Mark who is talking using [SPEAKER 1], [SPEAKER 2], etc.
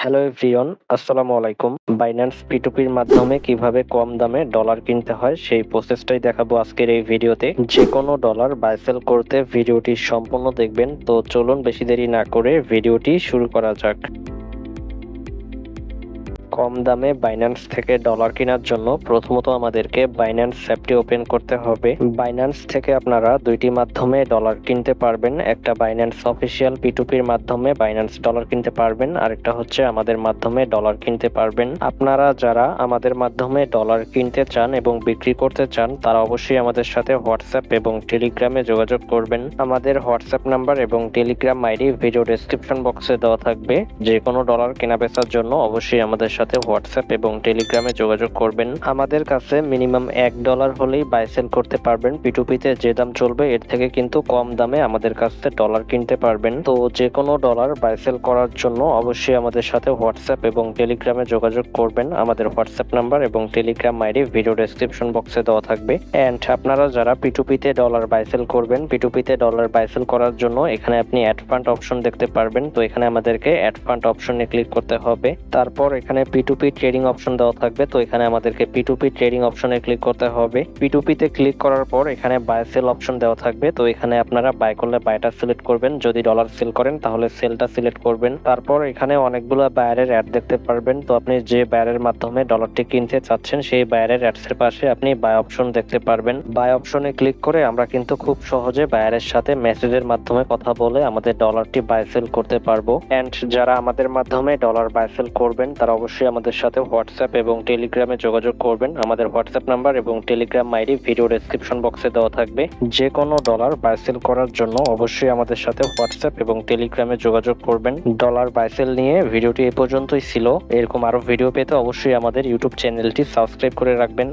[SPEAKER 1] Hello everyone, আসসালামু আলাইকুম। Binance P2P-র মাধ্যমে কিভাবে কম দামে ডলার কিনতে হয় সেই প্রসেসটাই দেখাবো আজকের এই ভিডিওতে। যে কোনো ডলার বাই সেল করতে ভিডিওটি সম্পূর্ণ দেখবেন। তো চলুন বেশি দেরি না করে ভিডিওটি শুরু করা যাক। কম দামে বাইন্যান্স থেকে ডলার কেনার জন্য প্রথমত আমাদেরকে বাইন্যান্স অ্যাপটি ওপেন করতে হবে। বাইন্যান্স থেকে আপনারা দুইটি মাধ্যমে ডলার কিনতে পারবেন। একটা বাইন্যান্স অফিসিয়াল P2P-র মাধ্যমে বাইন্যান্স ডলার কিনতে পারবেন, আরেকটা হচ্ছে আমাদের মাধ্যমে ডলার কিনতে পারবেন। আপনারা যারা আমাদের মাধ্যমে ডলার কিনতে চান এবং বিক্রি করতে চান তারা অবশ্যই আমাদের সাথে হোয়াটসঅ্যাপ এবং টেলিগ্রামে যোগাযোগ করবেন। আমাদের হোয়াটসঅ্যাপ নাম্বার এবং টেলিগ্রাম আইডি ভিডিও ডেসক্রিপশন বক্সে দেওয়া থাকবে। যে কোনো ডলার কেনা বেচার জন্য অবশ্যই আমাদের সাথে হোয়াটসঅ্যাপ এবং টেলিগ্রামে যোগাযোগ করবেন। আমাদের কাছে মিনিমাম $1 হলেই বাই সেল করতে পারবেন। P2P-তে যে দাম চলবে এর থেকে কিন্তু কম দামে আমাদের কাছে ডলার কিনতে পারবেন। তো যে কোনো ডলার বাই সেল করার জন্য অবশ্যই আমাদের সাথে হোয়াটসঅ্যাপ এবং টেলিগ্রামে যোগাযোগ করবেন। আমাদের হোয়াটসঅ্যাপ নাম্বার এবং টেলিগ্রাম আইডি ভিডিও ডেসক্রিপশন বক্সে দেওয়া থাকবে। এন্ড আপনারা যারা P2P-তে ডলার বাই সেল করবেন, P2P-তে ডলার বাই সেল করার জন্য এখানে আপনি অ্যাড ফান্ড অপশন দেখতে পারবেন। তো এখানে আমাদেরকে অ্যাড ফান্ড অপশনে ক্লিক করতে হবে। তারপর এখানে P2P ট্রেডিং অপশন দেওয়া থাকবে। তো এখানে আমাদেরকে P2P ট্রেডিং অপশনে ক্লিক করতে হবে। P2P-তে ক্লিক করার পর এখানে বাই সেল অপশন দেওয়া থাকবে। তো এখানে আপনারা বাই করলে বাইটা সিলেক্ট করবেন, যদি ডলার সেল করেন তাহলে সেলটা সিলেক্ট করবেন। তারপর এখানে অনেকগুলো বায়ারের অ্যাড দেখতে পারবেন। তো আপনি যে বায়ারের মাধ্যমে ডলারটি কিনতে চাচ্ছেন সেই বায়ারের অ্যাডসের পাশে আপনি বাই অপশন দেখতে পারবেন। বাই অপশনে ক্লিক করে আমরা কিন্তু খুব সহজে বায়ারের সাথে মেসেজের মাধ্যমে কথা বলে আমাদের ডলারটি বাই সেল করতে পারবো। এন্ড যারা আমাদের মাধ্যমে ডলার বাই সেল করবেন তারা অবশ্যই আমাদের সাথে হোয়াটসঅ্যাপ এবং টেলিগ্রামে যোগাযোগ করবেন। আমাদের হোয়াটসঅ্যাপ নাম্বার এবং টেলিগ্রাম আইডি ভিডিও ডেসক্রিপশন বক্সে দেওয়া থাকবে। যে কোনো ডলার বাই সেল করার জন্য অবশ্যই আমাদের সাথে হোয়াটসঅ্যাপ এবং টেলিগ্রামে যোগাযোগ করবেন। ডলার বাই সেল নিয়ে ভিডিওটি এ পর্যন্তই ছিল। এরকম আরো ভিডিও পেতে অবশ্যই আমাদের ইউটিউব চ্যানেলটি সাবস্ক্রাইব করে রাখবেন।